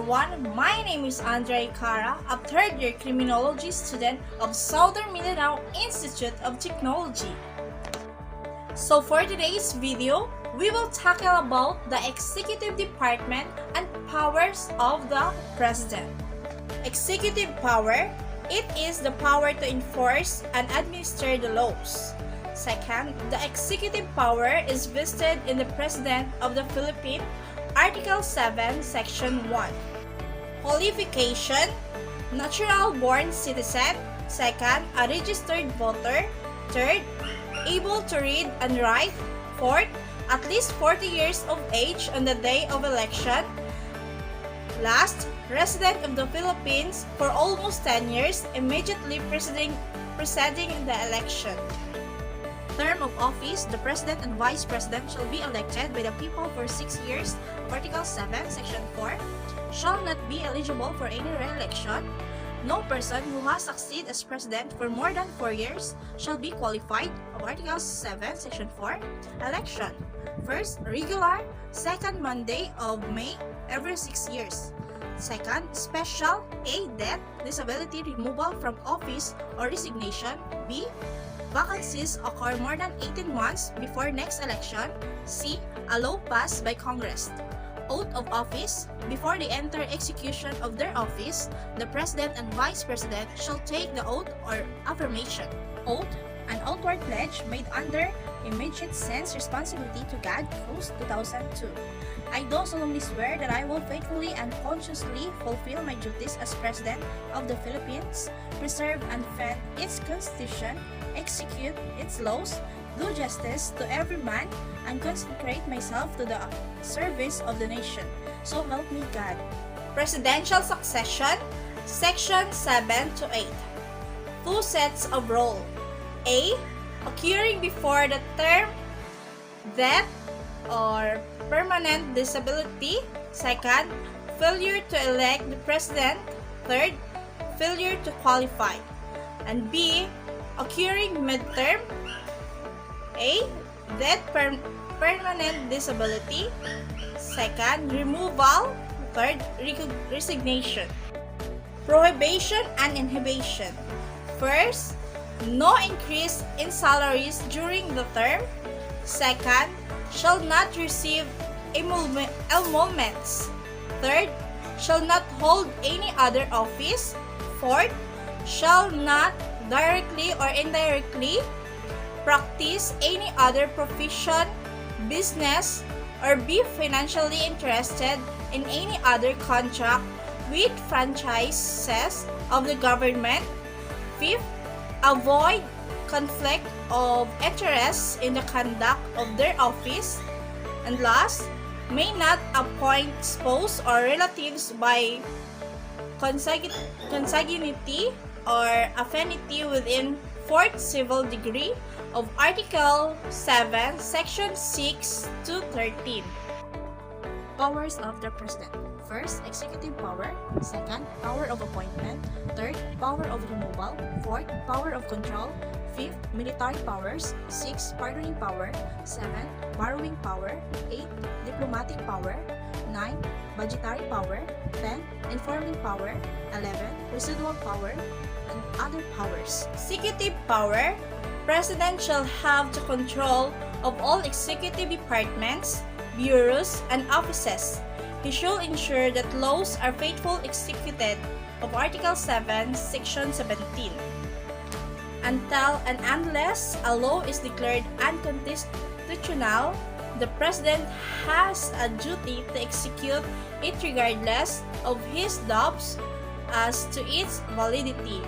everyone, my name is Andre Cara, a third-year criminology student of Southern Mindanao Institute of Technology. So for today's video, we will tackle about the executive department and powers of the president. Executive power, it is the power to enforce and administer the laws. Second, the executive power is vested in the President of the Philippines, Article 7, Section 1. Qualification, natural-born citizen. Second, a registered voter. Third, able to read and write. Fourth, at least 40 years of age on the day of election. Last, resident of the Philippines for almost 10 years immediately preceding the election. Term of office, the President and Vice President shall be elected by the people for 6 years, Article 7, Section 4, shall not be eligible for any re-election. No person who has succeeded as President for more than 4 years shall be qualified, of Article 7, Section 4, election. First, regular, second Monday of May, every 6 years. Second, special, A, death, disability, removal from office, or resignation. B, vacancies occur more than 18 months before next election. C, a law passed by Congress. Oath of office, before they enter execution of their office, the President and Vice President shall take the oath or affirmation. Oath, an outward pledge made under immediate sense responsibility to God, Cruz 2002. I do solemnly swear that I will faithfully and consciously fulfill my duties as President of the Philippines, preserve and defend its Constitution, execute its laws, do justice to every man, and consecrate myself to the service of the nation. So help me God. Presidential succession, Section 7 to 8. Two sets of roll. A, occurring before the term, death, or permanent disability. Second, failure to elect the President. Third, failure to qualify. And B, occurring midterm. A, death, permanent disability. Second, removal. Third, resignation. Prohibition and inhibition. First, no increase in salaries during the term. Second, shall not receive emoluments. Third, shall not hold any other office. Fourth, shall not directly or indirectly practice any other profession, business, or be financially interested in any other contract with franchises of the government. Fifth, avoid conflict of interest in the conduct of their office. And last, may not appoint spouse or relatives by consanguinity or affinity within 4th civil degree of Article 7, Section 6 to 13. Powers of the President. First, executive power. Second, power of appointment. Third, power of removal. Fourth, power of control. Fifth, military powers. Sixth, pardoning power. 7, borrowing power. 8, diplomatic power. 9, budgetary power. 10, informing power. 11, residual power, and other powers. Executive power. President shall have the control of all executive departments, bureaus, and offices. He shall ensure that laws are faithfully executed, of Article 7, Section 17. Until and unless a law is declared unconstitutional, the President has a duty to execute it regardless of his doubts as to its validity.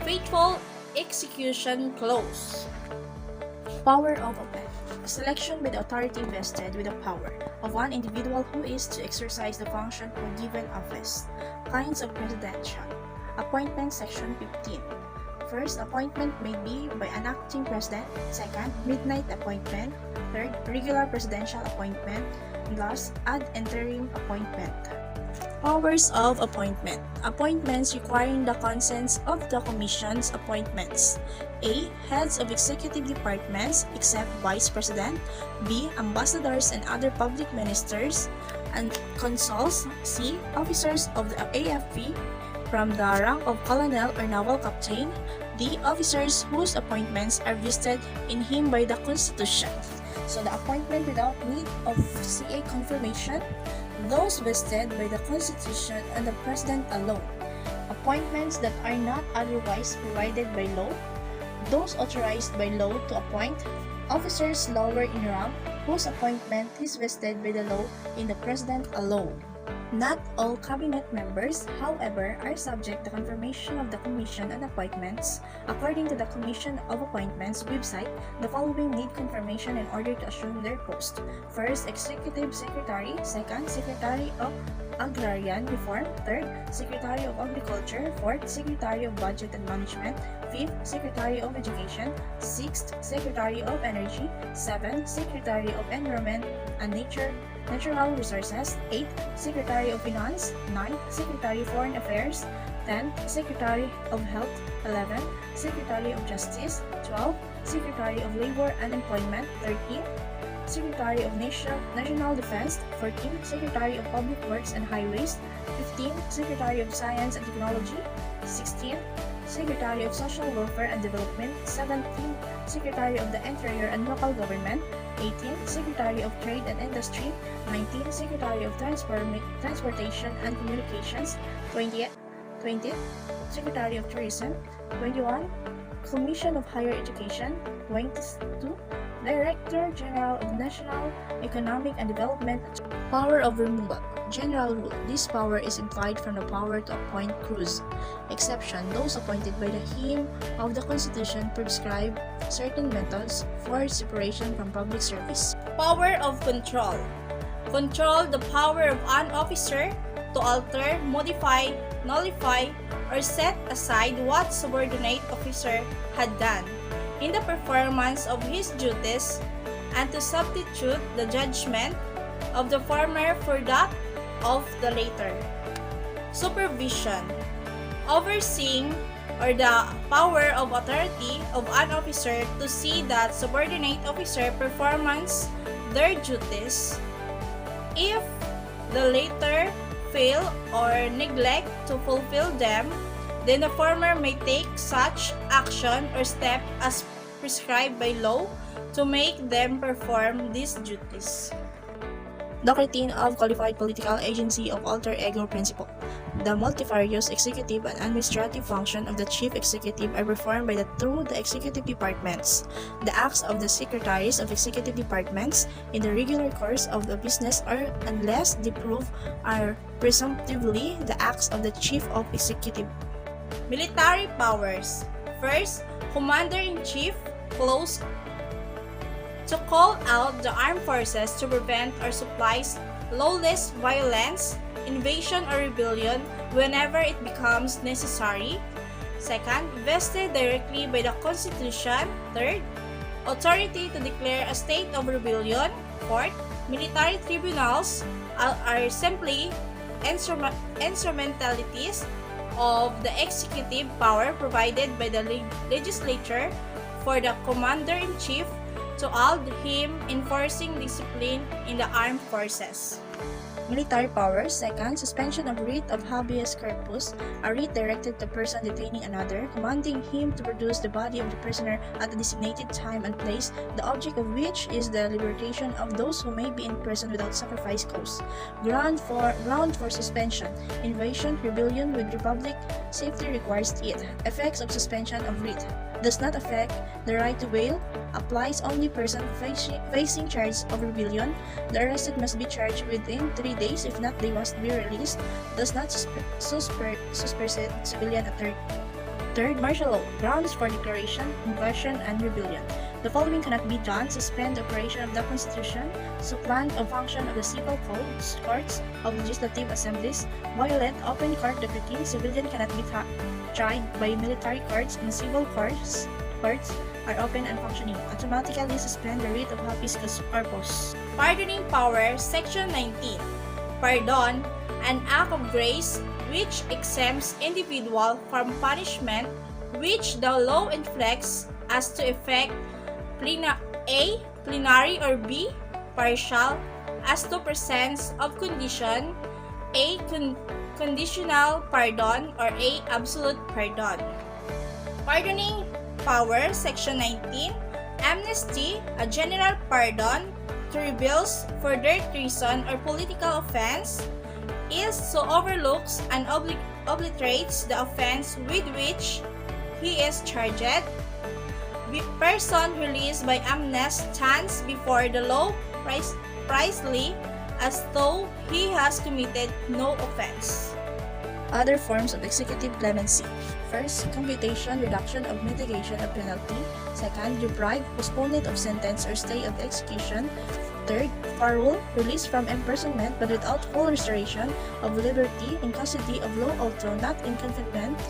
Faithful execution clause. Power of office. Selection by the authority vested with the power of one individual who is to exercise the function of a given office. Kinds of presidential. Appointment, Section 15. First, appointment may be by an acting president. Second, midnight appointment. Third, regular presidential appointment. And last, ad interim appointment. Powers of appointment. Appointments requiring the consents of the Commission's appointments. A. Heads of executive departments except Vice President. B. Ambassadors and other public ministers. and consuls. C. Officers of the AFP from the rank of colonel or naval captain. D. Officers whose appointments are vested in him by the Constitution. So the appointment without need of CA confirmation, those vested by the Constitution and the President alone. Appointments that are not otherwise provided by law, those authorized by law to appoint. Officers lower in rank whose appointment is vested by the law in the President alone. Not all cabinet members, however, are subject to confirmation of the Commission on Appointments. According to the Commission of Appointments website, the following need confirmation in order to assume their post. First, Executive Secretary. Second, Secretary of Agrarian Reform. Third, Secretary of Agriculture. Fourth, Secretary of Budget and Management. Fifth, Secretary of Education. Sixth, Secretary of Energy. Seventh, Secretary of Environment and Natural Resources. 8th, Secretary of Finance. 9th, Secretary of Foreign Affairs. 10th, Secretary of Health. 11th, Secretary of Justice. 12th, Secretary of Labor and Employment. 13th, Secretary of National Defense. 14th, Secretary of Public Works and Highways. 15th, Secretary of Science and Technology. 16th, Secretary of Social Welfare and Development. 17th, Secretary of the Interior and Local Government. 18th, Secretary of Trade and Industry. 19th, Secretary of Transportation and Communications. 20th, Secretary of Tourism. 21, Commission of Higher Education. 22, Director General of National Economic and Development. Power of removal. General rule. This power is implied from the power to appoint crews. Exception. Those appointed by the hymn of the Constitution prescribe certain methods for separation from public service. Power of control. Control the power of an officer to alter, modify, nullify, or set aside what subordinate officer had done in the performance of his duties and to substitute the judgment of the former for that of the later. Supervision. Overseeing or the power of authority of an officer to see that subordinate officer performance their duties. If the later fail or neglect to fulfill them, then the former may take such action or step as prescribed by law to make them perform these duties. Doctrine of Qualified Political Agency of Alter Ego Principle. The multifarious executive and administrative function of the chief executive are performed through the executive departments. The acts of the secretaries of executive departments in the regular course of the business are, unless they prove, are presumptively the acts of the chief of executive. Military powers. First, Commander-in-Chief, close to call out the armed forces to prevent or supplies lawless violence, invasion or rebellion whenever it becomes necessary. Second, vested directly by the Constitution. Third, authority to declare a state of rebellion. Fourth, military tribunals are simply instrumentalities of the executive power provided by the legislature for the commander-in-chief to aid him enforcing discipline in the armed forces. Military powers. Second, suspension of writ of habeas corpus, a writ directed to a person detaining another, commanding him to produce the body of the prisoner at a designated time and place, the object of which is the liberation of those who may be in prison without sacrifice cause. Ground for suspension. Invasion, rebellion with republic safety requires it. Effects of suspension of writ. Does not affect the right to bail, applies only person facing charge of rebellion. The arrested must be charged within 3 days. If not, they must be released. Does not supersede civilian authority. Third, martial law. Grounds for declaration, invasion, and rebellion. The following cannot be done: suspend the operation of the Constitution, supplant a function of the civil courts of legislative assemblies, violate open court decree. Civilian cannot be tried by military courts, and civil courts are open and functioning. Automatically suspend the writ of habeas corpus. Pardoning power. Section 19. Pardon, an act of grace which exempts individual from punishment which the law inflicts as to effect A. Plenary or B. Partial as to presence of condition, A. Conditional pardon or A. Absolute pardon. Pardoning power, Section 19. Amnesty, a general pardon to rebels for their treason or political offense, is so overlooks and obliterates the offense with which he is charged. The person released by amnesty stands before the law precisely as though he has committed no offense. Other forms of executive clemency. First, commutation, reduction of mitigation of penalty. Second, reprieve, postponement of sentence or stay of execution. Third, parole, release from imprisonment but without full restoration of liberty in custody of law although not in confinement.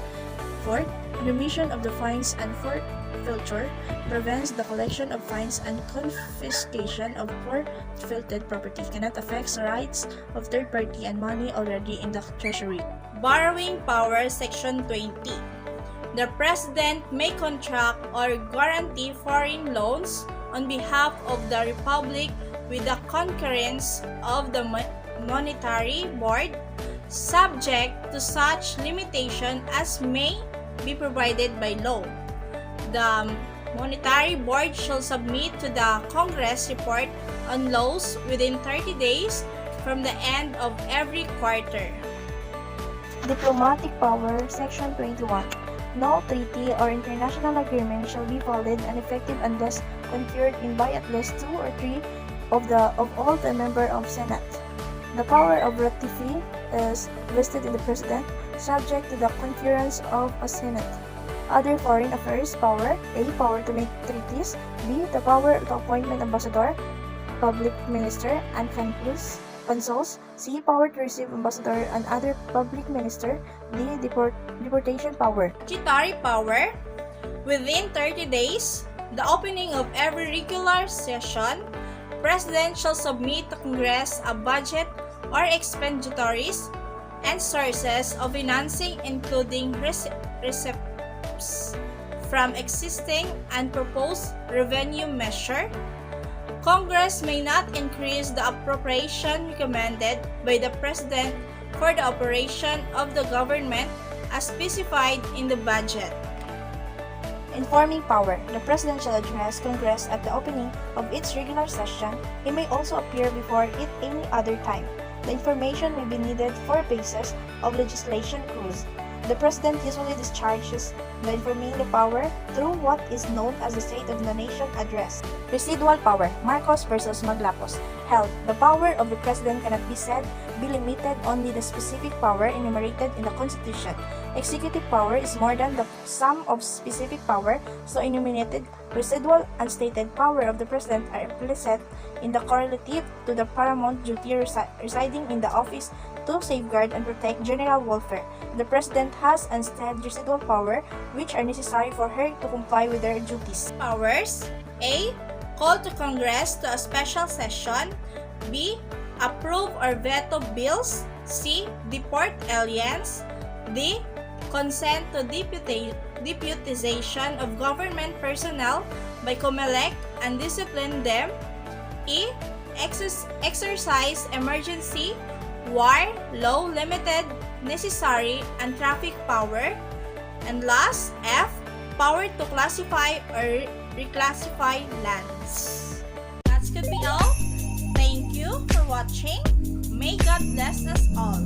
Fourth, remission of the fines and forfeiture prevents the collection of fines and confiscation of forfeited property cannot affect the rights of third party and money already in the treasury. Borrowing power, Section 20. The President may contract or guarantee foreign loans on behalf of the Republic with the concurrence of the Monetary Board, subject to such limitation as may be provided by law. The Monetary Board shall submit to the Congress report on laws within 30 days from the end of every quarter. Diplomatic power, Section 21. No treaty or international agreement shall be valid and effective unless concurred in by at least 2 or 3 of all the members of Senate. The power of ratify is vested in the President, subject to the concurrence of a Senate. Other foreign affairs power: A. Power to make treaties. B. The power to appoint ambassador, public minister, and consuls. C. Power to receive ambassador and other public minister. D. Deportation power. Statutory power. Within 30 days, the opening of every regular session, President shall submit to Congress a budget or expenditures and sources of financing including receipts from existing and proposed revenue measure. Congress may not increase the appropriation recommended by the President for the operation of the government as specified in the budget. Informing power. The President shall address Congress at the opening of its regular session. He may also appear before it any other time. The information may be needed for basis of legislation clause. The President usually discharges the informing the power through what is known as the State of the Nation Address. Residual power. Marcos versus Maglapos. Held. The power of the President cannot be limited only the specific power enumerated in the Constitution. Executive power is more than the sum of specific power so enumerated. Residual unstated power of the President are implicit in the correlative to the paramount duty residing in the office to safeguard and protect general welfare. The President has instead residual power which are necessary for her to comply with their duties. Powers. A. Call to Congress to a special session. B. Approve or veto bills. C. Deport aliens. D. Consent to deputization of government personnel by COMELEC and discipline them. E. Exercise emergency, war, law limited, necessary, and traffic power. And last, F. Power to classify or reclassify lands. That could be all. Thank you for watching. May God bless us all.